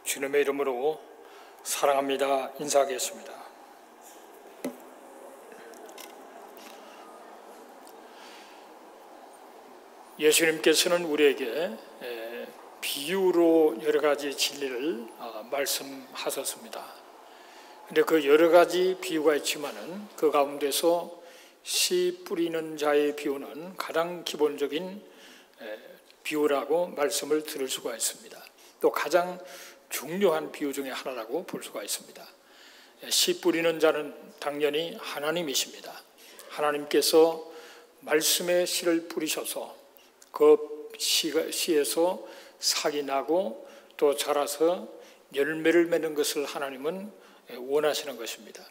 주님의 이름으로 사랑합니다 인사하겠습니다. 예수님께서는 우리에게 비유로 여러 가지 진리를 말씀하셨습니다. 그런데 그 여러 가지 비유가 있지만은 그 가운데서 씨 뿌리는 자의 비유는 가장 기본적인 비유라고 말씀을 들을 수가 있습니다. 또 가장 중요한 비유 중에 하나라고 볼 수가 있습니다. 씨 뿌리는 자는 당연히 하나님이십니다. 하나님께서 말씀의 씨를 뿌리셔서 그 씨에서 싹이 나고 또 자라서 열매를 맺는 것을 하나님은 원하시는 것입니다.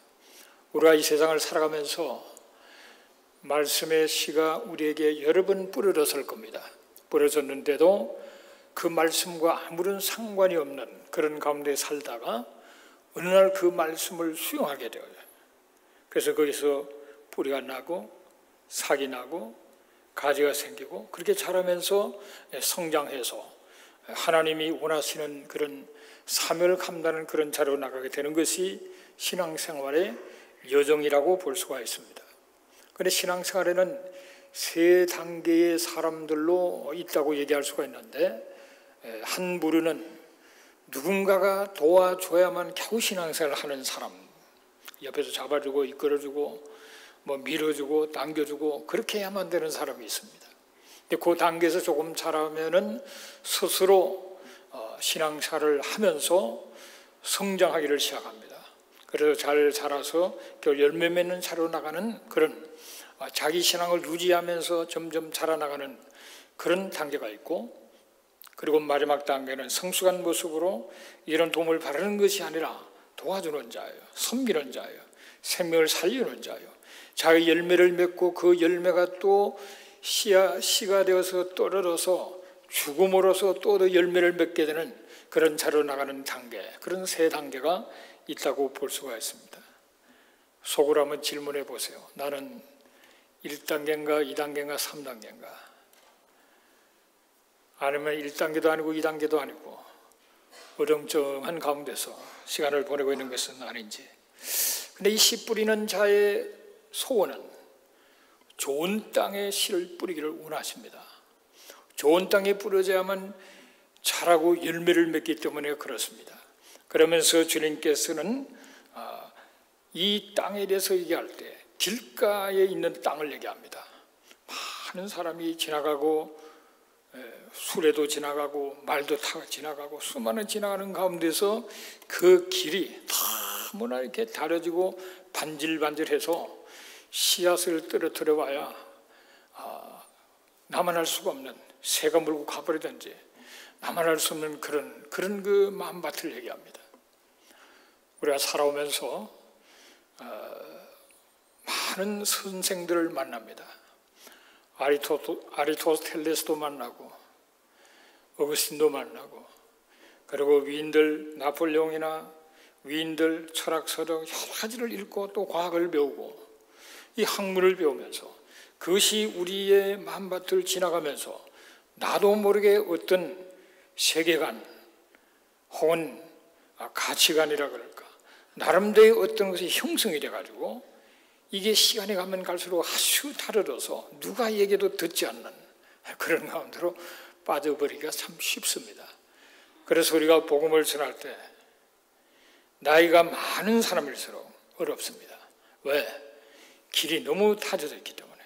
우리가 이 세상을 살아가면서 말씀의 씨가 우리에게 여러 번 뿌려졌을 겁니다. 뿌려졌는데도 그 말씀과 아무런 상관이 없는 그런 가운데 살다가 어느 날 그 말씀을 수용하게 되어요. 그래서 거기서 뿌리가 나고 싹이 나고 가지가 생기고 그렇게 자라면서 성장해서 하나님이 원하시는 그런 사명을 감당하는 그런 자로 나가게 되는 것이 신앙생활의 여정이라고 볼 수가 있습니다. 그런데 신앙생활에는 세 단계의 사람들로 있다고 얘기할 수가 있는데, 한 부류는 누군가가 도와줘야만 겨우 신앙생활을 하는 사람, 옆에서 잡아주고 이끌어주고 밀어주고 당겨주고 그렇게 해야만 되는 사람이 있습니다. 근데 그 단계에서 조금 자라면은 스스로 신앙생활을 하면서 성장하기를 시작합니다. 그래서 잘 자라서 열매 맺는 자로 나가는 그런 자기 신앙을 유지하면서 점점 자라나가는 그런 단계가 있고, 그리고 마지막 단계는 성숙한 모습으로 이런 도움을 바라는 것이 아니라 도와주는 자예요. 섬기는 자예요. 생명을 살리는 자예요. 자기 열매를 맺고 그 열매가 또 씨가 되어서 떨어져서 죽음으로써 또 더 열매를 맺게 되는 그런 자로 나가는 단계, 그런 세 단계가 있다고 볼 수가 있습니다. 속으로 한번 질문해 보세요. 나는 1단계인가 2단계인가 3단계인가? 아니면 1단계도 아니고 2단계도 아니고 어정쩡한 가운데서 시간을 보내고 있는 것은 아닌지. 근데 이 씨 뿌리는 자의 소원은 좋은 땅에 씨를 뿌리기를 원하십니다. 좋은 땅에 뿌려져야만 자라고 열매를 맺기 때문에 그렇습니다. 그러면서 주님께서는 이 땅에 대해서 얘기할 때 길가에 있는 땅을 얘기합니다. 많은 사람이 지나가고 수레도 지나가고 말도 타고 지나가고 수많은 지나가는 가운데서 그 길이 너무나 이렇게 다려지고 반질반질해서 씨앗을 떨어뜨려 봐야 나만 할 수가 없는, 새가 물고 가버리든지 나만 할 수 없는 그런 그 마음밭을 얘기합니다. 우리가 살아오면서 많은 선생들을 만납니다. 아리스토텔레스도 만나고 어거스틴도 만나고, 그리고 위인들, 나폴레옹이나 위인들 철학서적 여러 가지를 읽고 또 과학을 배우고 이 학문을 배우면서 그것이 우리의 마음밭을 지나가면서 나도 모르게 어떤 세계관 혹은 가치관이라 그럴까, 나름대로의 어떤 것이 형성이 돼가지고 이게 시간이 가면 갈수록 아주 다르러서 누가 얘기해도 듣지 않는 그런 가운데로 빠져버리기가 참 쉽습니다. 그래서 우리가 복음을 전할 때 나이가 많은 사람일수록 어렵습니다. 왜? 길이 너무 다져져 있기 때문에.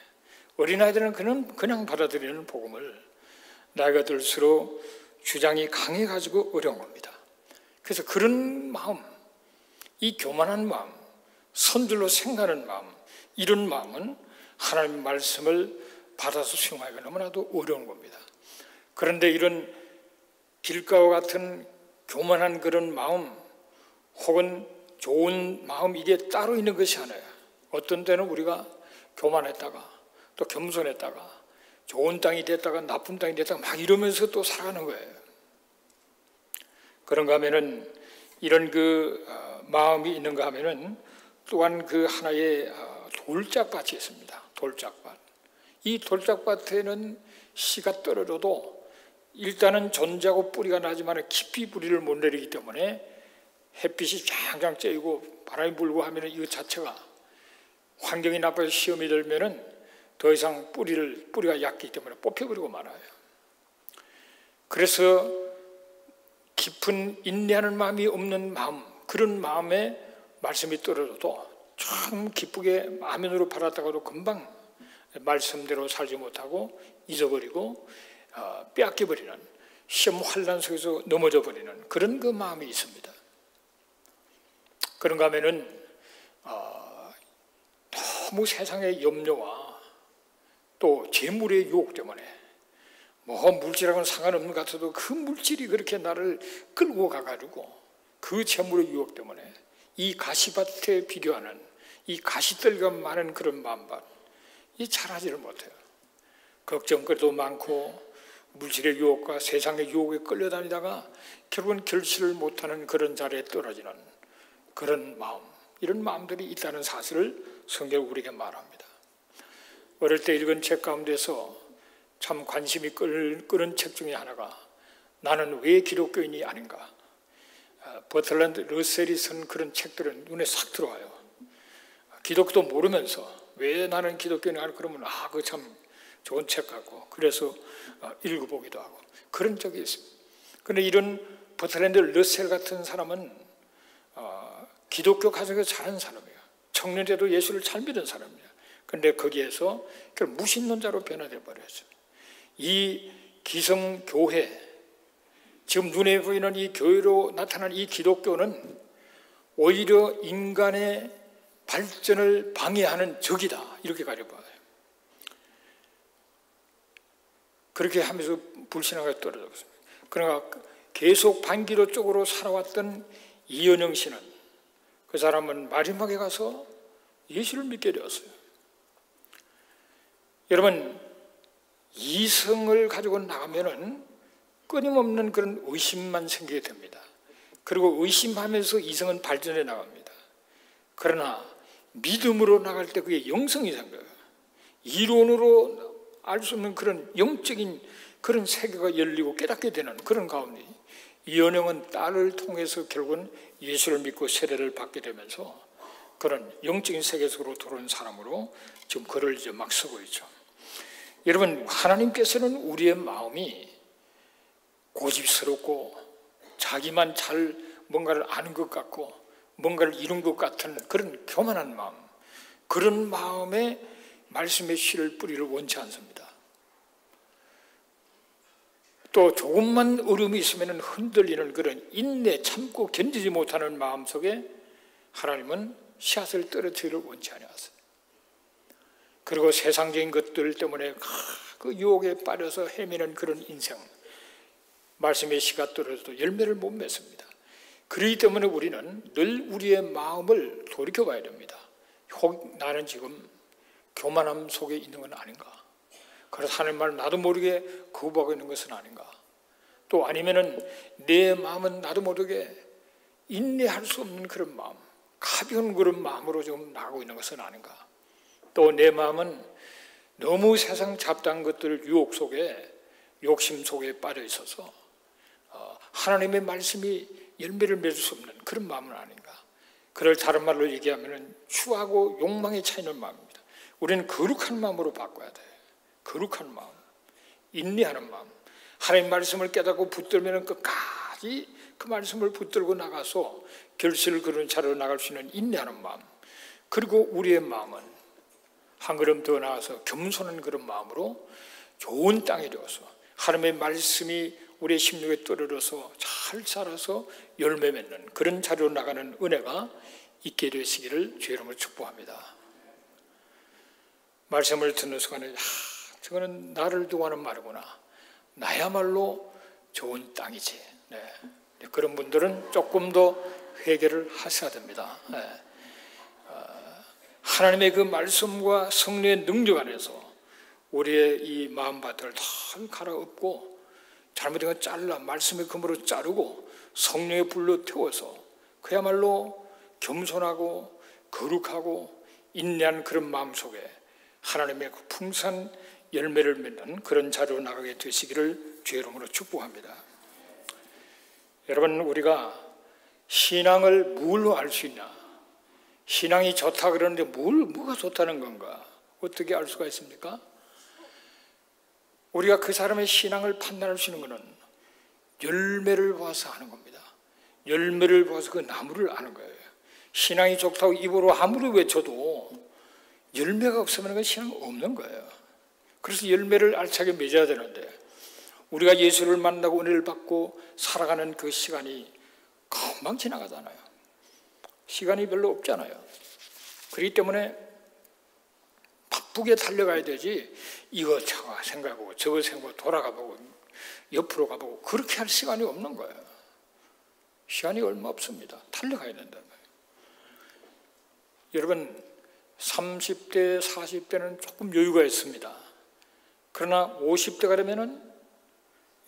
어린아이들은 그냥 받아들이는 복음을 나이가 들수록 주장이 강해가지고 어려운 겁니다. 그래서 그런 마음, 이 교만한 마음, 선들로 생각하는 마음, 이런 마음은 하나님의 말씀을 받아서 수용하기가 너무나도 어려운 겁니다. 그런데 이런 길가와 같은 교만한 그런 마음 혹은 좋은 마음, 이게 따로 있는 것이 아니에요. 어떤 때는 우리가 교만했다가 또 겸손했다가 좋은 땅이 됐다가 나쁜 땅이 됐다가 막 이러면서 또 살아가는 거예요. 그런가 하면은 이런 그 마음이 있는가 하면은 또한 그 하나의 돌짝밭이 있습니다. 돌짝밭. 이 돌짝밭에는 씨가 떨어져도 일단은 존재하고 뿌리가 나지만 깊이 뿌리를 못 내리기 때문에 햇빛이 쫙쫙 쬐이고 바람이 불고 하면 이것 자체가 환경이 나빠서 시험이 들면은 더 이상 뿌리가 얕기 때문에 뽑혀버리고 말아요. 그래서 깊은 인내하는 마음이 없는 마음, 그런 마음에 말씀이 떨어져도 참 기쁘게 아멘으로 받았다가도 금방 말씀대로 살지 못하고 잊어버리고 빼앗겨버리는, 시험 환난 속에서 넘어져 버리는 그런 그 마음이 있습니다. 그런가 하면은 너무 세상의 염려와 또 재물의 유혹 때문에 뭐 물질하고는 상관없는 것 같아도 그 물질이 그렇게 나를 끌고 가가지고 그 재물의 유혹 때문에 이 가시밭에 비교하는 이 가시떨기가 많은 그런 마음밭, 이 잘하지를 못해요. 걱정거리도 많고 물질의 유혹과 세상의 유혹에 끌려다니다가 결국은 결실을 못하는 그런 자리에 떨어지는 그런 마음, 이런 마음들이 있다는 사실을 성경이 우리에게 말합니다. 어릴 때 읽은 책 가운데서 참 관심이 끄는 책 중에 하나가 나는 왜 기독교인이 아닌가. 버틀랜드 러셀이 쓴 그런 책들은 눈에 싹 들어와요. 기독교도 모르면서 왜 나는 기독교인이 아닌가 그러면 그거 참 좋은 책 같고 그래서 읽어보기도 하고 그런 적이 있습니다. 그런데 이런 버틀랜드 러셀 같은 사람은 기독교 가정에서 자란 사람이에요. 청년 때도 예수를 잘 믿은 사람이에요. 그런데 거기에서 무신론자로 변화되어 버렸어요. 이 기성교회, 지금 눈에 보이는 이 교회로 나타난 이 기독교는 오히려 인간의 발전을 방해하는 적이다, 이렇게 가려봐요. 그렇게 하면서 불신앙에 떨어졌습니다. 그러니까 계속 반기도 쪽으로 살아왔던 이은영 씨는, 그 사람은 마지막에 가서 예수를 믿게 되었어요. 여러분, 이성을 가지고 나가면은 끊임없는 그런 의심만 생기게 됩니다. 그리고 의심하면서 이성은 발전해 나갑니다. 그러나 믿음으로 나갈 때 그게 영성이 생겨요. 이론으로 알 수 없는 그런 영적인 그런 세계가 열리고 깨닫게 되는 그런 가운데 이은영은 딸을 통해서 결국은 예수를 믿고 세례를 받게 되면서 그런 영적인 세계 속으로 들어온 사람으로 지금 글을 이제 막 쓰고 있죠. 여러분, 하나님께서는 우리의 마음이 고집스럽고 자기만 잘 뭔가를 아는 것 같고 뭔가를 이룬 것 같은 그런 교만한 마음, 그런 마음에 말씀의 씨를 뿌리를 원치 않습니다. 또 조금만 어려움이 있으면 흔들리는 그런 인내, 참고 견디지 못하는 마음 속에 하나님은 씨앗을 떨어뜨리기를 원치 않았어요. 그리고 세상적인 것들 때문에 그 유혹에 빠져서 헤매는 그런 인생, 말씀의 씨가 떨어져도 열매를 못 맺습니다. 그렇기 때문에 우리는 늘 우리의 마음을 돌이켜봐야 됩니다. 혹 나는 지금 교만함 속에 있는 건 아닌가? 그래서 하나님 말 나도 모르게 거부하고 있는 것은 아닌가? 또 아니면은 내 마음은 나도 모르게 인내할 수 없는 그런 마음, 가벼운 그런 마음으로 좀 나가고 있는 것은 아닌가? 또 내 마음은 너무 세상 잡다한 것들 유혹 속에, 욕심 속에 빠져 있어서 하나님의 말씀이 열매를 맺을 수 없는 그런 마음은 아닌가? 그걸 다른 말로 얘기하면 추하고 욕망에 차 있는 마음입니다. 우리는 거룩한 마음으로 바꿔야 돼요. 거룩한 마음, 인내하는 마음. 하나님 말씀을 깨닫고 붙들면 끝까지 그 말씀을 붙들고 나가서 결실을 그런 자리로 나갈 수 있는 인내하는 마음. 그리고 우리의 마음은 한 걸음 더 나아가서 겸손한 그런 마음으로 좋은 땅에 되어서 하나님의 말씀이 우리의 심령에 떨어져서 잘 자라서 열매 맺는 그런 자리로 나가는 은혜가 있게 되시기를 주의 이름으로 축복합니다. 말씀을 듣는 순간에 저거는 나를 두고 하는 말이구나. 나야말로 좋은 땅이지. 네. 그런 분들은 조금 더 회개를 하셔야 됩니다. 네. 하나님의 그 말씀과 성령의 능력 안에서 우리의 이 마음밭을 다 갈아엎고 잘못된 건 잘라 말씀의 금으로 자르고 성령의 불로 태워서 그야말로 겸손하고 거룩하고 인내한 그런 마음 속에 하나님의 그 풍성한 열매를 맺는 그런 자리로 나가게 되시기를 주의 이름으로 축복합니다. 여러분, 우리가 신앙을 뭘로 알 수 있냐? 신앙이 좋다 그러는데 뭐가 좋다는 건가? 어떻게 알 수가 있습니까? 우리가 그 사람의 신앙을 판단할 수 있는 것은 열매를 보아서 하는 겁니다. 열매를 보아서 그 나무를 아는 거예요. 신앙이 좋다고 입으로 아무리 외쳐도 열매가 없으면 그건 신앙 없는 거예요. 그래서 열매를 알차게 맺어야 되는데, 우리가 예수를 만나고 은혜를 받고 살아가는 그 시간이 금방 지나가잖아요. 시간이 별로 없잖아요. 그렇기 때문에 바쁘게 달려가야 되지, 이거 저거 생각하고 저거 생각하고 돌아가보고 옆으로 가보고 그렇게 할 시간이 없는 거예요. 시간이 얼마 없습니다. 달려가야 된다는 거예요. 여러분, 30대, 40대는 조금 여유가 있습니다. 그러나 50대가 되면은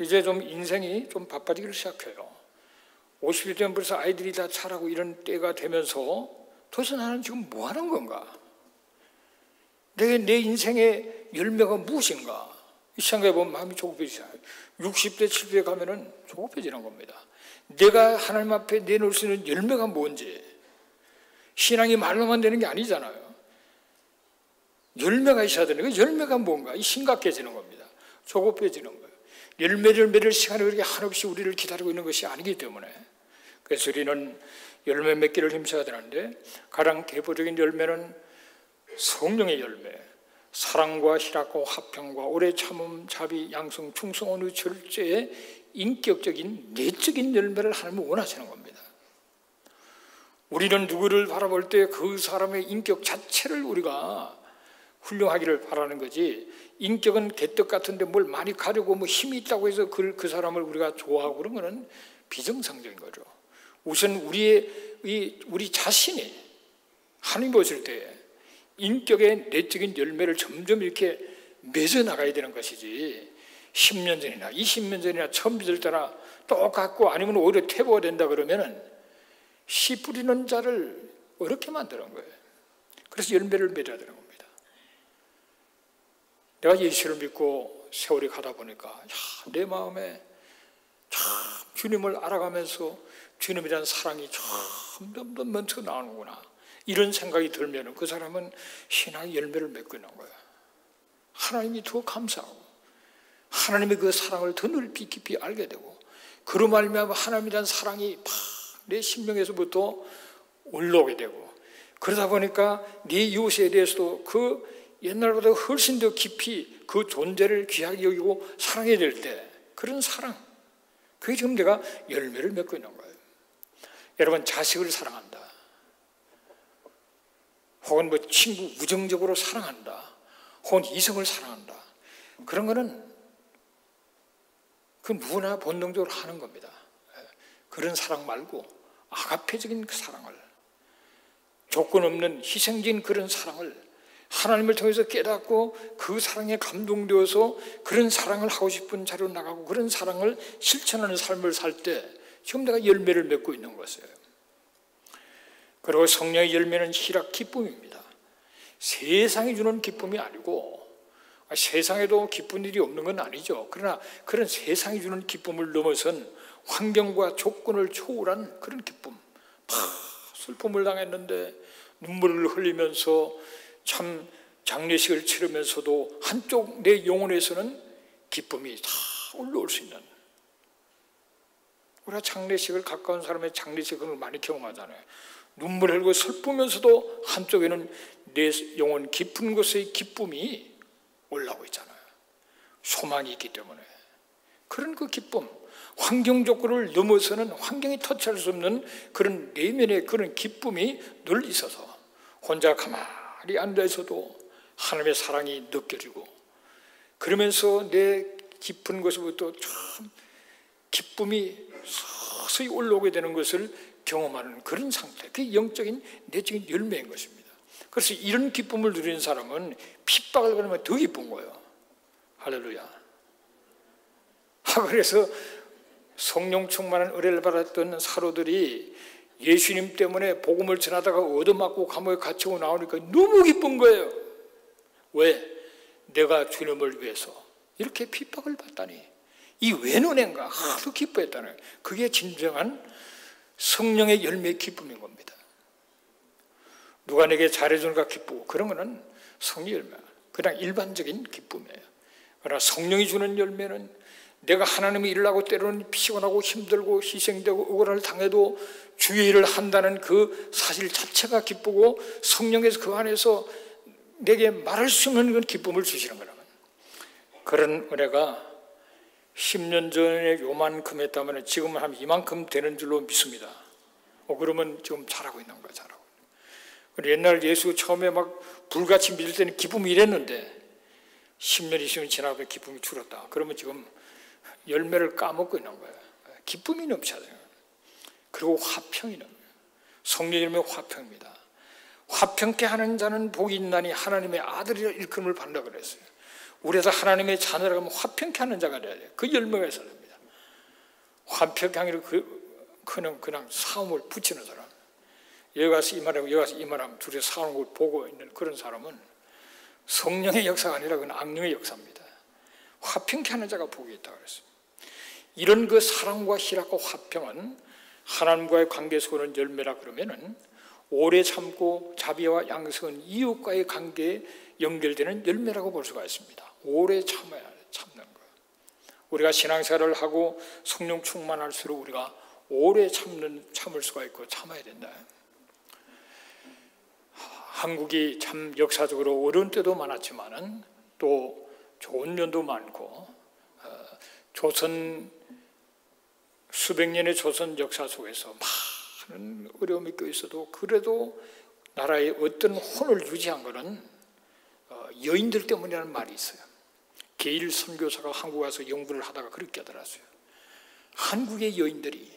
이제 좀 인생이 좀 바빠지기 시작해요. 50대 되면 벌써 아이들이 다 자라고 이런 때가 되면서 도대체 나는 지금 뭐 하는 건가? 내 인생의 열매가 무엇인가? 이 생각해보면 마음이 조급해지잖아요. 60대, 70대 가면은 조급해지는 겁니다. 내가 하나님 앞에 내놓을 수 있는 열매가 뭔지. 신앙이 말로만 되는 게 아니잖아요. 열매가 있어야 되는 거예요. 열매가 뭔가? 심각해지는 겁니다. 조급해지는 거예요. 열매를 맺을 시간이 그렇게 한없이 우리를 기다리고 있는 것이 아니기 때문에, 그래서 우리는 열매 맺기를 힘써야 되는데, 가장 대표적인 열매는 성령의 열매, 사랑과 희락과 화평과 오래 참음, 자비, 양성, 충성, 온유, 절제의 인격적인 내적인 열매를 하나님은 원하시는 겁니다. 우리는 누구를 바라볼 때 그 사람의 인격 자체를 우리가 훌륭하기를 바라는 거지, 인격은 개떡 같은데 뭘 많이 가려고 뭐 힘이 있다고 해서 그 사람을 우리가 좋아하고 그런 거는 비정상적인 거죠. 우선 우리 자신이 하나님 보실 때 인격의 내적인 열매를 점점 이렇게 맺어 나가야 되는 것이지, 10년 전이나 20년 전이나 처음 믿을 때나 똑같고 아니면 오히려 퇴보가 된다 그러면은 씨 뿌리는 자를 어렵게 만드는 거예요. 그래서 열매를 맺어야 되는 겁니다. 내가 예수를 믿고 세월이 가다 보니까 내 마음에 참 주님을 알아가면서 주님이라는 사랑이 점점 넘쳐 나오는구나, 이런 생각이 들면 그 사람은 신앙의 열매를 맺고 있는 거예요. 하나님이 더 감사하고 하나님의 그 사랑을 더 넓이 깊이 알게 되고, 그로 말미암아 하나님이라는 사랑이 막 내 심령에서부터 올라오게 되고, 그러다 보니까 네 이웃에 대해서도 그 옛날보다 훨씬 더 깊이 그 존재를 귀하게 여기고 사랑해야 될 때, 그런 사랑, 그게 지금 내가 열매를 맺고 있는 거예요. 여러분, 자식을 사랑한다, 혹은 뭐 친구 우정적으로 사랑한다, 혹은 이성을 사랑한다, 그런 거는 그 누구나 본능적으로 하는 겁니다. 그런 사랑 말고 아가페적인 그 사랑을, 조건 없는 희생적인 그런 사랑을 하나님을 통해서 깨닫고 그 사랑에 감동되어서 그런 사랑을 하고 싶은 자리로 나가고 그런 사랑을 실천하는 삶을 살 때 지금 내가 열매를 맺고 있는 것이에요. 그리고 성령의 열매는 희락, 기쁨입니다. 세상이 주는 기쁨이 아니고, 세상에도 기쁜 일이 없는 건 아니죠. 그러나 그런 세상이 주는 기쁨을 넘어선 환경과 조건을 초월한 그런 기쁨, 슬픔을 당했는데 눈물을 흘리면서 참 장례식을 치르면서도 한쪽 내 영혼에서는 기쁨이 다 올라올 수 있는, 우리가 장례식을 가까운 사람의 장례식을 많이 경험하잖아요. 눈물 흘리고 슬프면서도 한쪽에는 내 영혼 깊은 곳의 기쁨이 올라오고 있잖아요. 소망이 있기 때문에. 그런 그 기쁨, 환경 조건을 넘어서는, 환경이 터치할 수 없는 그런 내면의 그런 기쁨이 늘 있어서 혼자 가만히 앉아있어도 하나님의 사랑이 느껴지고, 그러면서 내 깊은 곳에부터 참 기쁨이 서서히 올라오게 되는 것을 경험하는 그런 상태, 그게 영적인 내적인 열매인 것입니다. 그래서 이런 기쁨을 누리는 사람은 핍박을 받으면 더 기쁜 거예요. 할렐루야. 그래서 성령 충만한 은혜를 받았던 사도들이 예수님 때문에 복음을 전하다가 얻어맞고 감옥에 갇히고 나오니까 너무 기쁜 거예요. 왜? 내가 주님을 위해서 이렇게 핍박을 받다니 이 웬 은혜인가 하도 기뻐했다는, 그게 진정한 성령의 열매의 기쁨인 겁니다. 누가 내게 잘해주는가 기쁘고 그런 거는 성령의 열매, 그냥 일반적인 기쁨이에요. 그러나 성령이 주는 열매는 내가 하나님의 일을 하고 때로는 피곤하고 힘들고 희생되고 억울함을 당해도 주의 일을 한다는 그 사실 자체가 기쁘고, 성령께서 그 안에서 내게 말할 수 없는 그런 기쁨을 주시는 거라면, 그런 은혜가 10년 전에 요만큼 했다면 지금은 한 이만큼 되는 줄로 믿습니다. 그러면 지금 잘하고 있는 거야, 잘하고. 옛날 예수 처음에 막 불같이 믿을 때는 기쁨이 이랬는데 10년, 20년 지나면 기쁨이 줄었다. 그러면 지금 열매를 까먹고 있는 거예요. 기쁨이 넘쳐야 돼요. 그리고 화평이 넘쳐요. 성령의 열매 화평입니다. 화평케 하는 자는 복이 있나니 하나님의 아들이라 일컬음을 받는다 그랬어요. 우리에서 하나님의 자녀라고 하면 화평케 하는 자가 돼야 돼요. 그 열매가 있어야 됩니다. 화평케 하기를 그냥 싸움을 붙이는 사람, 여기 가서 이 말하고 여기 가서 이 말하면 둘이 싸우는 걸 보고 있는 그런 사람은 성령의 역사가 아니라 그건 악령의 역사입니다. 화평케 하는 자가 복이 있다고 그랬어요. 이런 그 사랑과 희락과 화평은 하나님과의 관계에서 오는 열매라 그러면은 오래 참고 자비와 양성은 이웃과의 관계에 연결되는 열매라고 볼 수가 있습니다. 오래 참아야 참는 거. 우리가 신앙생활을 하고 성령 충만할수록 우리가 오래 참을 수가 있고 참아야 된다. 한국이 참 역사적으로 어려운 때도 많았지만은 또 좋은 면도 많고, 조선 수백 년의 조선 역사 속에서 많은 어려움이 껴 있어도 그래도 나라의 어떤 혼을 유지한 것은 여인들 때문이라는 말이 있어요. 게일 선교사가 한국 와서 연구를 하다가 그렇게 하더라고요. 한국의 여인들이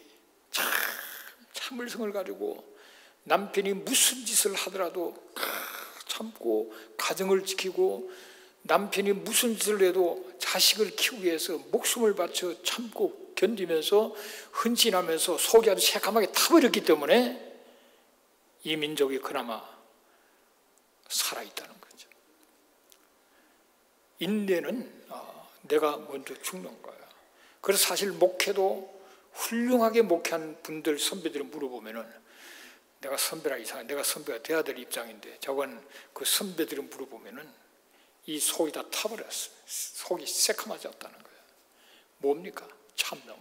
참을성을 가지고 남편이 무슨 짓을 하더라도 참고 가정을 지키고, 남편이 무슨 짓을 해도 자식을 키우기 위해서 목숨을 바쳐 참고 견디면서 헌신하면서 속이 아주 새까맣게 타버렸기 때문에 이 민족이 그나마 살아있다는 거죠. 인내는 내가 먼저 죽는 거예요. 그래서 사실 목회도 훌륭하게 목회한 분들, 선배들을 물어보면은 내가 선배라 이상해, 내가 선배가 돼야 될 입장인데 저건 그 선배들을 물어보면은 이 속이 다 타버렸어요. 속이 새카마졌다는 거예요. 뭡니까? 참는 거,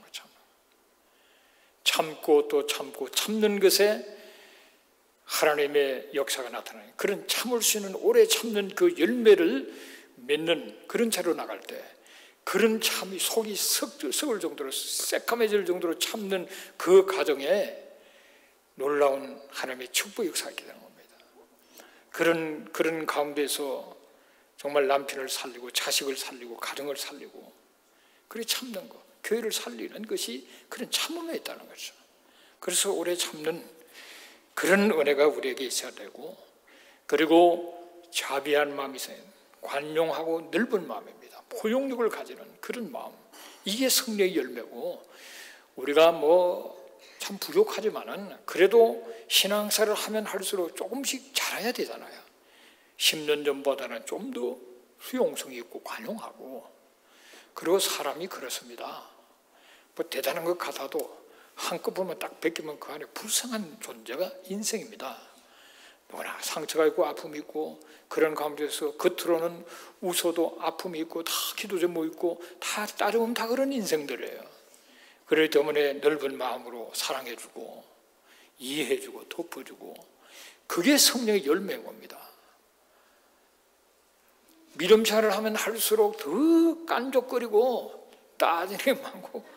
참고 또 참고, 참는 것에 하나님의 역사가 나타나요. 그런 참을 수 있는, 오래 참는 그 열매를 맺는 그런 자로 나갈 때, 그런 참이 속이 썩을 정도로 새까매질 정도로 참는 그 가정에 놀라운 하나님의 축복 역사가 있게 되는 겁니다. 그런 가운데서 정말 남편을 살리고 자식을 살리고 가정을 살리고 그렇게 참는 것, 교회를 살리는 것이 그런 참음에 있다는 거죠. 그래서 오래 참는 그런 은혜가 우리에게 있어야 되고, 그리고 자비한 마음이 있어야 돼요. 관용하고 넓은 마음입니다. 포용력을 가지는 그런 마음, 이게 성령의 열매고, 우리가 참 부족하지만은 그래도 신앙생활을 하면 할수록 조금씩 잘해야 되잖아요. 10년 전보다는 좀 더 수용성이 있고 관용하고, 그리고 사람이 그렇습니다. 대단한 것 같아도 한꺼번에 딱 베끼면 그 안에 불쌍한 존재가 인생입니다. 뭐나 상처가 있고 아픔이 있고, 그런 가운데서 겉으로는 웃어도 아픔이 있고 다 기도 제목 있고 다 따져보면 다 그런 인생들이에요. 그렇기 때문에 넓은 마음으로 사랑해주고 이해해주고 덮어주고, 그게 성령의 열매인 겁니다. 믿음생활을 하면 할수록 더 깐족거리고 따지는 게 많고,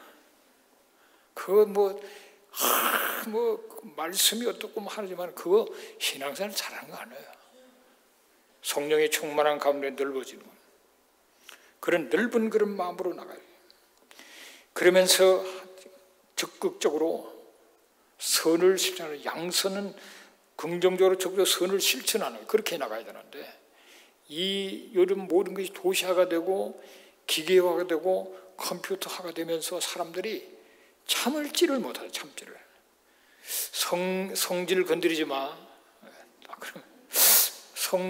말씀이 어떻고 하지만 그거 신앙생활 잘하는 거 아니에요. 성령의 충만한 가운데 넓어지는 그런 넓은 그런 마음으로 나가요. 그러면서 적극적으로 선을 실천하는, 양선은 긍정적으로 적극적으로 선을 실천하는, 그렇게 나가야 되는데, 이 요즘 모든 것이 도시화가 되고 기계화가 되고 컴퓨터화가 되면서 사람들이 참을지를 못하죠. 성질 건드리지 마. 그러면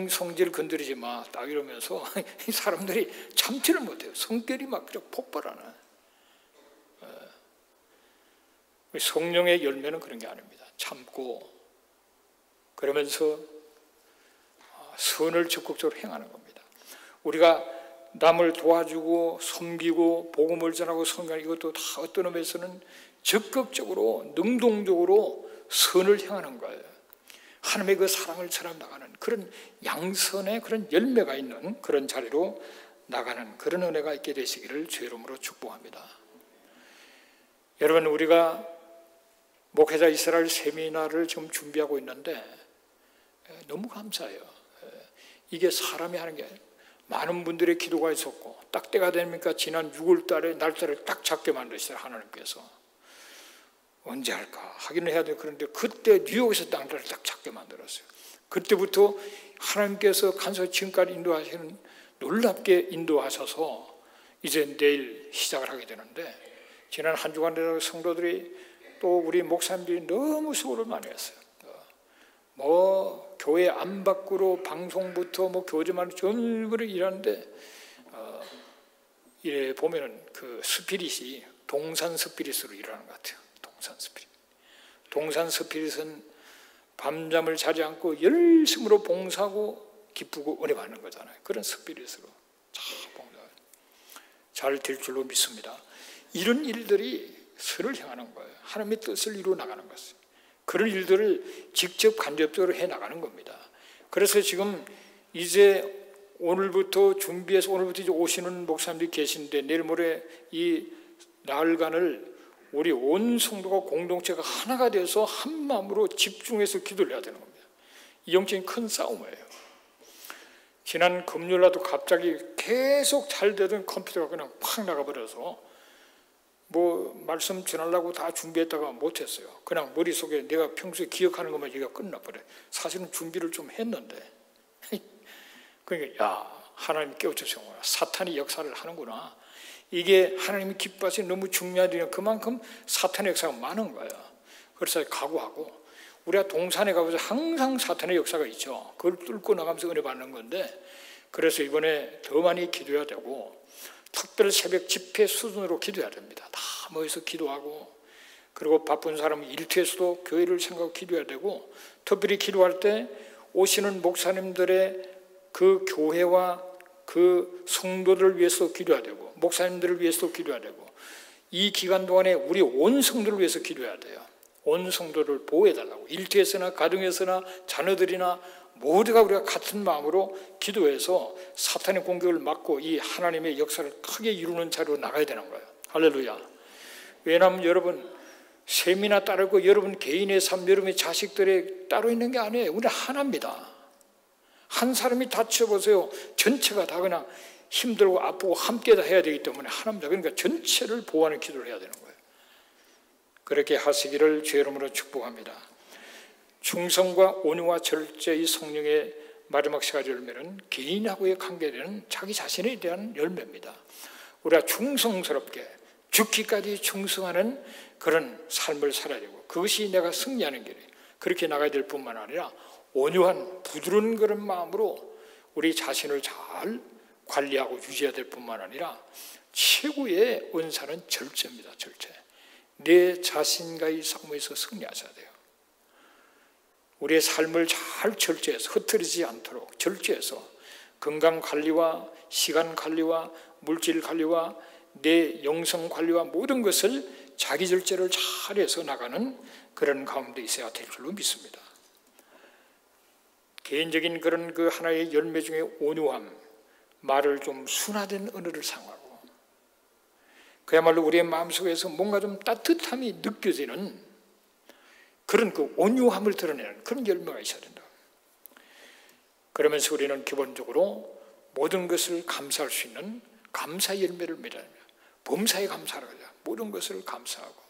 성질 건드리지 마. 딱 이러면서 사람들이 참지를 못해요. 성결이 막 폭발하는. 성령의 열매는 그런 게 아닙니다. 참고 그러면서 선을 적극적으로 행하는 겁니다. 우리가 남을 도와주고 섬기고 복음을 전하고 성경하는 이것도 다 어떤 의미에서는 적극적으로 능동적으로 선을 행하는 거예요. 하나님의 그 사랑을 전해 나가는 그런 양선의 그런 열매가 있는 그런 자리로 나가는 그런 은혜가 있게 되시기를 주의 이름으로 축복합니다. 여러분, 우리가 목회자 이스라엘 세미나를 지금 준비하고 있는데 너무 감사해요. 이게 사람이 하는 게 아니에요. 많은 분들의 기도가 있었고 딱 때가 되니까 지난 6월 달에 날짜를 딱 잡게 만드시더라. 하나님께서 언제 할까 하기는 해야 돼. 그런데 그때 뉴욕에서 날짜를 딱 잡게 만들었어요. 그때부터 하나님께서 간섭 지금까지 인도하시는 놀랍게 인도하셔서 이제 내일 시작을 하게 되는데, 지난 한 주간 성도들이 또 우리 목사님들이 너무 수고를 많이 했어요. 뭐 교회 안 밖으로 방송부터 뭐 교제만 전부를 일하는데 이래 보면은 그 스피릿이 동산 스피릿으로 일하는 것 같아요. 동산 스피릿. 동산 스피릿은 밤잠을 자지 않고 열심으로 봉사하고 기쁘고 은혜 받는 거잖아요. 그런 스피릿으로 잘 될 줄로 믿습니다. 이런 일들이 선을 향하는 거예요. 하나님의 뜻을 이루어 나가는 것이에요. 그런 일들을 직접 간접적으로 해 나가는 겁니다. 그래서 지금 이제 오늘부터 준비해서 오늘부터 이제 오시는 목사님들이 계신데 내일 모레 이 나흘간을 우리 온 성도가 공동체가 하나가 돼서 한 마음으로 집중해서 기도를 해야 되는 겁니다. 이 영적인 큰 싸움이에요. 지난 금요일날도 갑자기 계속 잘 되던 컴퓨터가 그냥 팍 나가버려서 뭐 말씀 전하려고 다 준비했다가 못했어요. 그냥 머릿속에 내가 평소에 기억하는 것만 얘기가 끝나버려요. 사실은 준비를 좀 했는데 그러니까 야, 하나님 깨우쳐주셨구나. 사탄이 역사를 하는구나. 이게 하나님이 기뻐하시는 너무 중요하니까 그만큼 사탄의 역사가 많은 거예요. 그래서 각오하고 우리가 동산에 가보자 항상 사탄의 역사가 있죠. 그걸 뚫고 나가면서 은혜 받는 건데, 그래서 이번에 더 많이 기도해야 되고 특별 새벽 집회 수준으로 기도해야 됩니다. 다 모여서 기도하고, 그리고 바쁜 사람은 일터에서도 교회를 생각하고 기도해야 되고, 특별히 기도할 때 오시는 목사님들의 그 교회와 그 성도들을 위해서 기도해야 되고, 목사님들을 위해서도 기도해야 되고, 이 기간 동안에 우리 온 성도를 위해서 기도해야 돼요. 온 성도를 보호해달라고. 일터에서나 가정에서나 자녀들이나 모두가 우리가 같은 마음으로 기도해서 사탄의 공격을 막고 이 하나님의 역사를 크게 이루는 자리로 나가야 되는 거예요. 할렐루야. 왜냐하면 여러분 셈이나 따르고 여러분 개인의 삶, 여러분의 자식들에 따로 있는 게 아니에요. 우리는 하나입니다. 한 사람이 다쳐보세요. 전체가 다 그냥 힘들고 아프고 함께 다 해야 되기 때문에 하나입니다. 그러니까 전체를 보호하는 기도를 해야 되는 거예요. 그렇게 하시기를 주의 이름으로 축복합니다. 충성과 온유와 절제의 성령의 마지막 세 가지 열매는 개인하고의 관계되는 자기 자신에 대한 열매입니다. 우리가 충성스럽게 죽기까지 충성하는 그런 삶을 살아야 되고, 그것이 내가 승리하는 길이에요. 그렇게 나가야 될 뿐만 아니라 온유한 부드러운 그런 마음으로 우리 자신을 잘 관리하고 유지해야 될 뿐만 아니라 최고의 은사는 절제입니다. 절제. 내 자신과의 싸움에서 승리하셔야 돼요. 우리의 삶을 잘 절제해서 흐트리지 않도록 절제해서 건강관리와 시간관리와 물질관리와 내 영성관리와 모든 것을 자기 절제를 잘해서 나가는 그런 가운데 있어야 될 줄로 믿습니다. 개인적인 그런 그 하나의 열매 중에 온유함, 말을 좀 순화된 언어를 사용하고, 그야말로 우리의 마음속에서 뭔가 좀 따뜻함이 느껴지는 그런 그 온유함을 드러내는 그런 열매가 있어야 된다. 그러면서 우리는 기본적으로 모든 것을 감사할 수 있는 감사의 열매를 맺어야 합니다. 범사에 감사하라. 모든 것을 감사하고,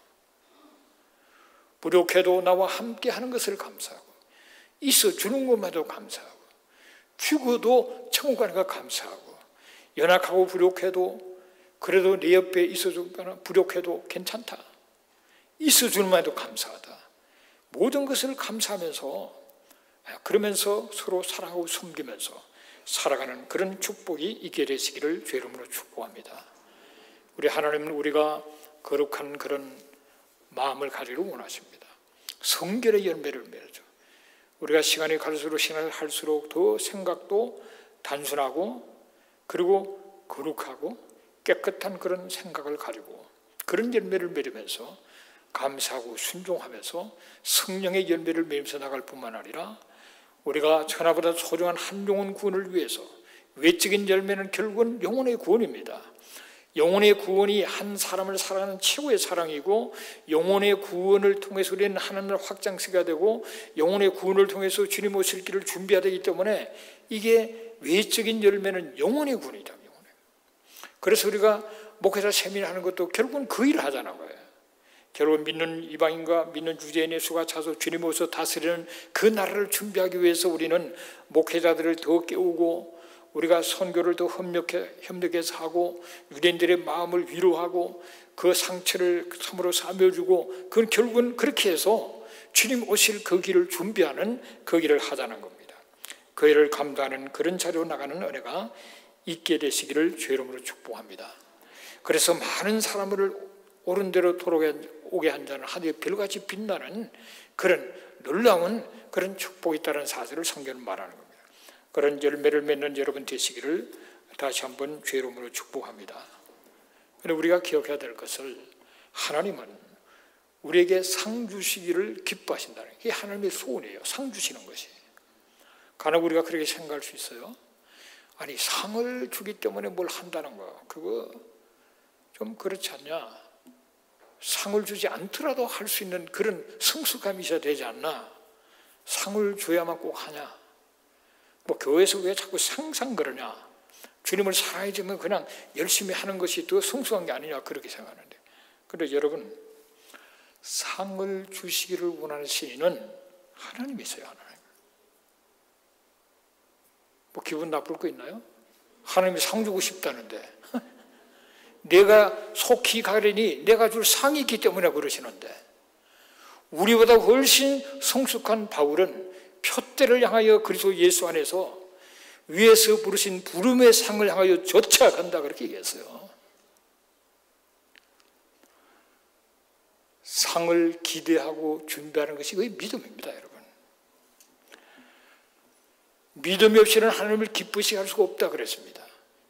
부족해도 나와 함께 하는 것을 감사하고, 있어 주는 것마저 감사하고, 죽어도 천국 가는 거 감사하고, 연약하고 부족해도 그래도 내 옆에 있어주거나 부족해도 괜찮다. 있어주는 말도 감사하다. 모든 것을 감사하면서 그러면서 서로 사랑하고 섬기면서 살아가는 그런 축복이 있게 되시기를 주의 이름으로 축복합니다. 우리 하나님은 우리가 거룩한 그런 마음을 가지기를 원하십니다. 성결의 열매를 맺죠. 우리가 시간이 갈수록 신앙을 할수록 더 생각도 단순하고 그리고 거룩하고 깨끗한 그런 생각을 가지고 그런 열매를 맺으면서 감사하고 순종하면서 성령의 열매를 맺으면서 나갈 뿐만 아니라 우리가 천하보다 소중한 한 영혼 구원을 위해서 외적인 열매는 결국은 영혼의 구원입니다. 영혼의 구원이 한 사람을 사랑하는 최고의 사랑이고 영혼의 구원을 통해서 우리는 하나님을 확장시켜야 되고 영혼의 구원을 통해서 주님 오실 길을 준비해야 되기 때문에 이게 외적인 열매는 영혼의 구원이다. 그래서 우리가 목회자 세미나하는 것도 결국은 그 일을 하자는 거예요. 결국 믿는 이방인과 믿는 유대인의 수가 차서 주님 오셔서 다스리는 그 나라를 준비하기 위해서 우리는 목회자들을 더 깨우고 우리가 선교를 더 협력해서 하고 유대인들의 마음을 위로하고 그 상처를 참으로 사며주고 그건 결국은 그렇게 해서 주님 오실 그 길을 준비하는 그 길을 하자는 겁니다. 그 일을 감당하는 그런 자리로 나가는 은혜가 있게 되시기를 주의 이름으로 축복합니다. 그래서 많은 사람을 옳은 대로 돌아오게 한 자는 하늘의 별같이 빛나는 그런 놀라운 그런 축복이 있다는 사실을 성경은 말하는 겁니다. 그런 열매를 맺는 여러분 되시기를 다시 한번 주의 이름으로 축복합니다. 그런데 우리가 기억해야 될 것을 하나님은 우리에게 상 주시기를 기뻐하신다는 게 하나님의 소원이에요. 상 주시는 것이. 간혹 우리가 그렇게 생각할 수 있어요. 아니 상을 주기 때문에 뭘 한다는 거 그거 좀 그렇지 않냐. 상을 주지 않더라도 할 수 있는 그런 성숙함이 있어야 되지 않나. 상을 줘야만 꼭 하냐. 뭐 교회에서 왜 자꾸 상상 그러냐. 주님을 사랑해주면 그냥 열심히 하는 것이 더 성숙한 게 아니냐 그렇게 생각하는데 그런데 여러분 상을 주시기를 원하시는 이는 하나님이세요. 하나님. 뭐 기분 나쁠 거 있나요? 하나님이 상 주고 싶다는데 내가 속히 가려니 내가 줄 상이 있기 때문에 그러시는데 우리보다 훨씬 성숙한 바울은 표대를 향하여 그리스도 예수 안에서 위에서 부르신 부름의 상을 향하여 쫓아간다 그렇게 얘기했어요. 상을 기대하고 준비하는 것이 거의 믿음입니다. 여러분. 믿음이 없이는 하나님을 기쁘시게 할 수가 없다 그랬습니다.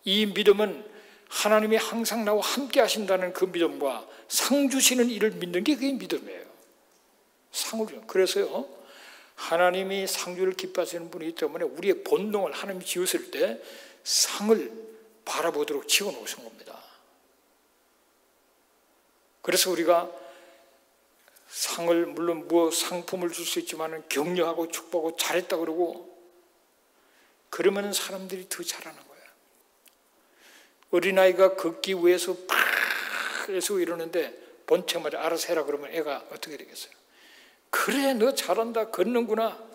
이 믿음은 하나님이 항상 나와 함께 하신다는 그 믿음과 상 주시는 일을 믿는 게 그게 믿음이에요. 상을 주는. 그래서요 하나님이 상주를 기뻐하시는 분이기 때문에 우리의 본능을 하나님이 지으실 때 상을 바라보도록 지어놓으신 겁니다. 그래서 우리가 상을 물론 뭐 상품을 줄 수 있지만 격려하고 축복하고 잘했다 그러고 그러면 사람들이 더 잘하는 거예요. 어린아이가 걷기 위해서 팍 해서 이러는데 본체마다 알아서 해라 그러면 애가 어떻게 되겠어요? 그래 너 잘한다 걷는구나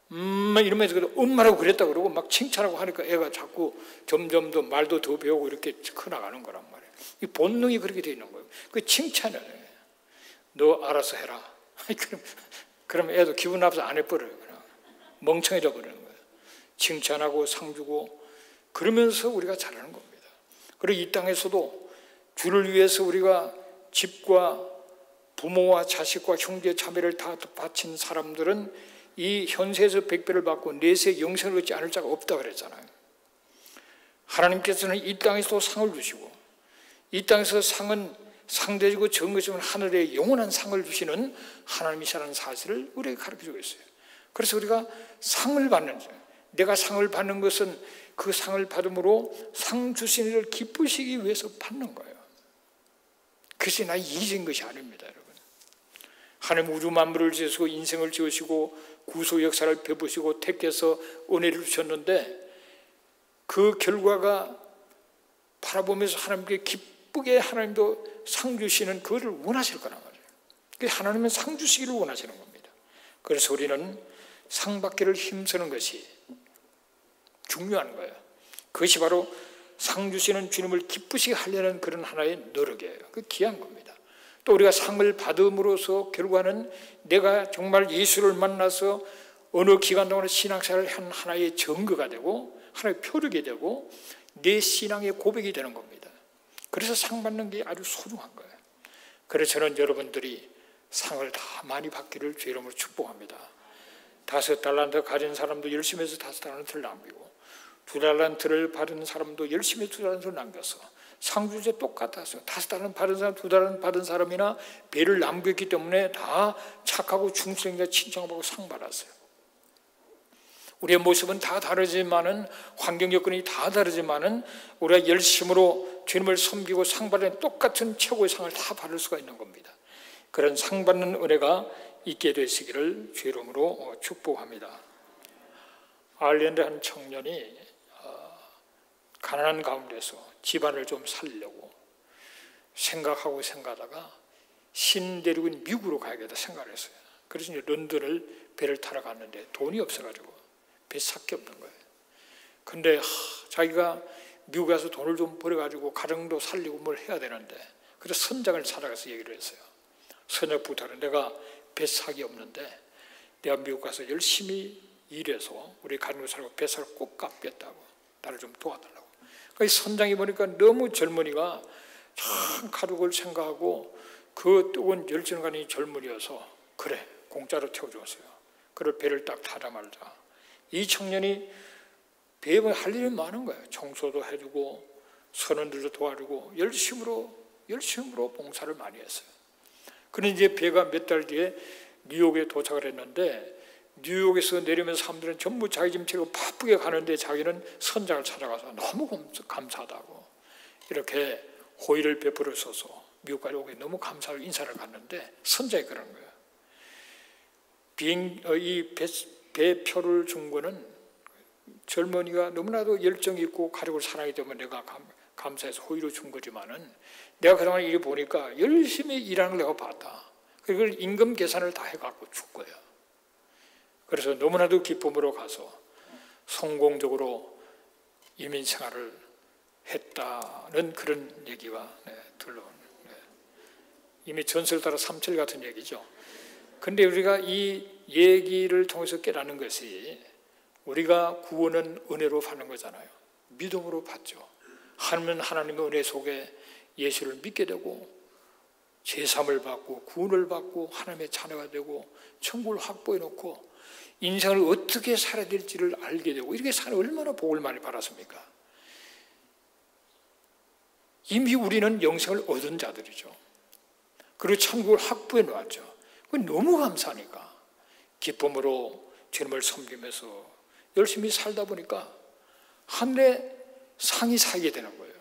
이러면서 엄마라고 그랬다 그러고 막 칭찬하고 하니까 애가 자꾸 점점 더 말도 더 배우고 이렇게 커나가는 거란 말이에요. 이 본능이 그렇게 돼 있는 거예요. 그 칭찬을 해. 너 알아서 해라. 그럼 애도 기분 나빠서 안 해버려요. 그냥 멍청해져 버리는 거예요. 칭찬하고 상 주고 그러면서 우리가 잘하는 겁니다. 그리고 이 땅에서도 주를 위해서 우리가 집과 부모와 자식과 형제 자매를 다 바친 사람들은 이 현세에서 백배를 받고 내세 영생을 얻지 않을 자가 없다 그랬잖아요. 하나님께서는 이 땅에서도 상을 주시고 이 땅에서 상은 상대적이고 적은 것이면 하늘에 영원한 상을 주시는 하나님이시라는 사실을 우리에게 가르쳐주고 있어요. 그래서 우리가 상을 받는 거예요. 내가 상을 받는 것은 그 상을 받음으로 상 주신 이를 기쁘시기 위해서 받는 거예요. 그것이 나의 이익인 것이 아닙니다. 여러분. 하나님 우주 만물을 지으시고 인생을 지으시고 구속 역사를 펴보시고 택해서 은혜를 주셨는데 그 결과가 바라보면서 하나님께 기쁘게 하나님도 상 주시는 그것을 원하실 거란 말이에요. 하나님은 상 주시기를 원하시는 겁니다. 그래서 우리는 상 받기를 힘쓰는 것이 중요한 거예요. 그것이 바로 상 주시는 주님을 기쁘시게 하려는 그런 하나의 노력이에요. 그 귀한 겁니다. 또 우리가 상을 받음으로써 결과는 내가 정말 예수를 만나서 어느 기간 동안 신앙생활을 한 하나의 증거가 되고 하나의 표적이 되고 내 신앙의 고백이 되는 겁니다. 그래서 상 받는 게 아주 소중한 거예요. 그래서 저는 여러분들이 상을 다 많이 받기를 주의 이름으로 축복합니다. 5달란트 가진 사람도 열심히 해서 5달란트를 남기고 2달란트를 받은 사람도 열심히 2달란트를 남겼어. 상 주제 똑같았어요. 5달란트 받은 사람, 2달란트 받은 사람이나 배를 남겼기 때문에 다 착하고 충성자 칭찬받고 상 받았어요. 우리의 모습은 다 다르지만은, 환경 여건이 다 다르지만은 우리가 열심으로 주님을 섬기고 상 받는 똑같은 최고의 상을 다 받을 수가 있는 겁니다. 그런 상 받는 은혜가 있게 되시기를 주의 이름으로 축복합니다. 아일랜드 한 청년이 가난한 가운데서 집안을 좀 살려고 생각하다가 신 데리고 미국으로 가야겠다 생각을 했어요. 그래서 이제 런던을 배를 타러 갔는데 돈이 없어가지고 배 살 게 없는 거예요. 근데 자기가 미국 가서 돈을 좀 벌어가지고 가정도 살리고 뭘 해야 되는데, 그래서 선장을 찾아가서 얘기를 했어요. 선장 부탁을, 내가 배 사기 없는데 내가 미국 가서 열심히 일해서 우리 가정도 살고 뱃살을 꼭 갚겠다고, 나를 좀 도와달라고. 그 선장이 보니까 너무 젊은이가 참 가족을 생각하고 그 뜨거운 열정을 가진 젊은이여서, 그래 공짜로 태워줬어요. 그걸 배를 딱 타자마자 이 청년이 배에 할 일이 많은 거예요. 청소도 해주고 선원들도 도와주고 열심으로 봉사를 많이 했어요. 그런데 이제 배가 몇 달 뒤에 뉴욕에 도착을 했는데, 뉴욕에서 내리면서 사람들은 전부 자기 짐 채고 바쁘게 가는데 자기는 선장을 찾아가서 너무 감사하다고 이렇게 호의를 베풀어서서 미국까지 오게 너무 감사하고 인사를 갔는데, 선장이 그러는 거예요. 이 배표를 준 거는 젊은이가 너무나도 열정이 있고 가족을 사랑하기 때문에 내가 감사해서 호의로 준 거지만은, 내가 그동안 일을 보니까 열심히 일하는 걸 내가 봤다. 그걸 임금 계산을 다 해갖고 준 거예요. 그래서 너무나도 기쁨으로 가서 성공적으로 이민 생활을 했다는 그런 얘기가 들러온, 이미 전설 따라 삼칠 같은 얘기죠. 근데 우리가 이 얘기를 통해서 깨닫는 것이, 우리가 구원은 은혜로 받는 거잖아요. 믿음으로 받죠. 하나님은 하나님의 은혜 속에 예수를 믿게 되고 제삼을 받고 구원을 받고 하나님의 자녀가 되고 천국을 확보해 놓고 인생을 어떻게 살아야 될지를 알게 되고, 이렇게 사는 얼마나 복을 많이 받았습니까? 이미 우리는 영생을 얻은 자들이죠. 그리고 천국을 확보해 놓았죠. 그건 너무 감사하니까 기쁨으로 주님을 섬기면서 열심히 살다 보니까 하늘에 상이 쌓이게 되는 거예요.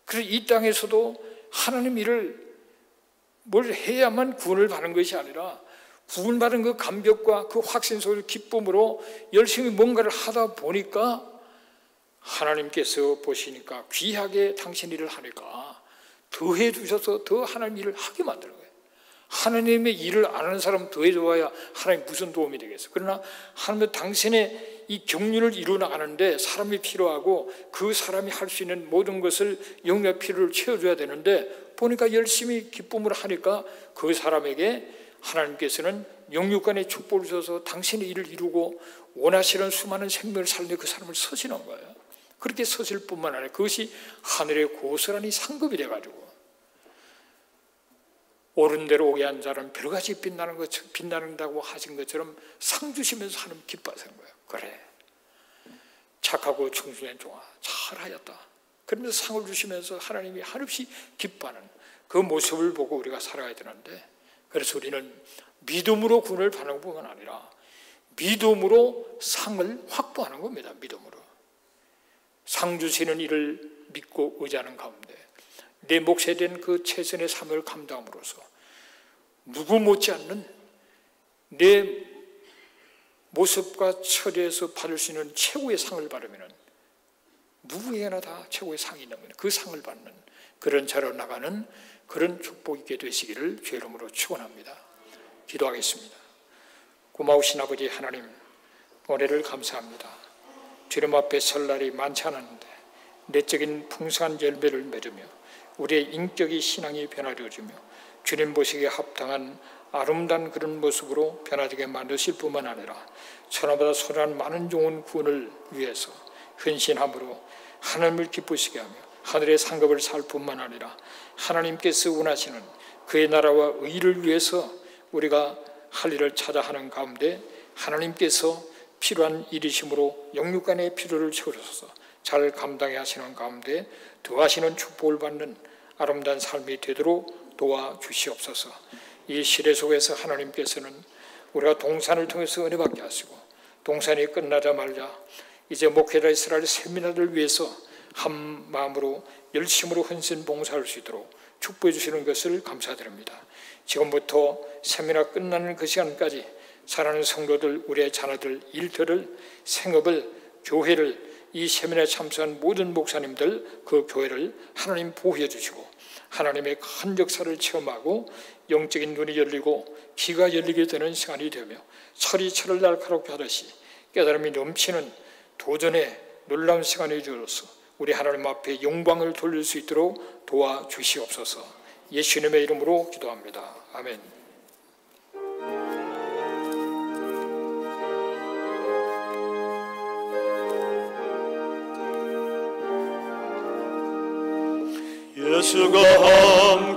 그래서 이 땅에서도 하나님 일을 뭘 해야만 구원을 받는 것이 아니라, 구원받은 그 감격과 그 확신 속의 기쁨으로 열심히 뭔가를 하다 보니까 하나님께서 보시니까 귀하게 당신 일을 하니까 더해 주셔서 더 하나님 일을 하게 만드는 거예요. 하나님의 일을 안 하는 사람 더해 줘야 하나님 무슨 도움이 되겠어요. 그러나 하나님은 당신의 이 경륜을 이루어 나가는데 사람이 필요하고, 그 사람이 할 수 있는 모든 것을 영역 필요를 채워줘야 되는데, 보니까 열심히 기쁨으로 하니까 그 사람에게 하나님께서는 영육간의 축복을 주셔서 당신의 일을 이루고 원하시는 수많은 생명을 살리는 그 사람을 서시는 거예요. 그렇게 서실 뿐만 아니라 그것이 하늘의 고스란히 상급이 돼가지고, 옳은 대로 오게 한 자는 별같이 빛나는다고 하신 것처럼 상 주시면서 하나님 기뻐하시는 거예요. 그래, 착하고 충성된 종아 잘하였다. 그러면서 상을 주시면서 하나님이 한없이 기뻐하는 그 모습을 보고 우리가 살아야 되는데, 그래서 우리는 믿음으로 구원을 받는 것뿐만 아니라 믿음으로 상을 확보하는 겁니다. 믿음으로 상 주시는 이를 믿고 의지하는 가운데 내 몫에 된 그 최선의 삶을 감당함으로써 누구 못지않는 내 모습과 처리에서 받을 수 있는 최고의 상을 받으면 누구에게나 다 최고의 상이 있는 거예요. 그 상을 받는 그런 자로 나가는 그런 축복이 있게 되시기를 주의 이름으로 축원합니다. 기도하겠습니다. 고마우신 아버지 하나님, 은혜를 감사합니다. 주님 앞에 설 날이 많지 않았는데 내적인 풍성한 열매를 맺으며 우리의 인격이 신앙이 변화되어지며 주님 보시기에 합당한 아름다운 그런 모습으로 변화되게 만드실 뿐만 아니라 천하보다 선한 많은 종은 구원을 위해서 헌신함으로 하나님을 기쁘시게 하며 하늘의 상급을 살 뿐만 아니라 하나님께서 원하시는 그의 나라와 의를 위해서 우리가 할 일을 찾아 하는 가운데 하나님께서 필요한 일이심으로 영육간의 필요를 채우셔서 잘 감당해 하시는 가운데 더하시는 축복을 받는 아름다운 삶이 되도록 도와주시옵소서. 이 시대 속에서 하나님께서는 우리가 동산을 통해서 은혜 받게 하시고 동산이 끝나자마자 이제 목회자 이스라엘 세미나를 위해서 한 마음으로 열심으로 헌신 봉사할 수 있도록 축복해 주시는 것을 감사드립니다. 지금부터 세미나 끝나는 그 시간까지 사랑하는 성도들, 우리의 자녀들, 일터를, 생업을, 교회를, 이 세미나에 참석한 모든 목사님들, 그 교회를 하나님 보호해 주시고 하나님의 큰 역사를 체험하고 영적인 눈이 열리고 귀가 열리게 되는 시간이 되며 철이 철을 날카롭게 하듯이 깨달음이 넘치는 도전의 놀라운 시간이 되어서 우리 하나님 앞에 영광을 돌릴 수 있도록 도와주시옵소서. 예수님의 이름으로 기도합니다. 아멘. 예수가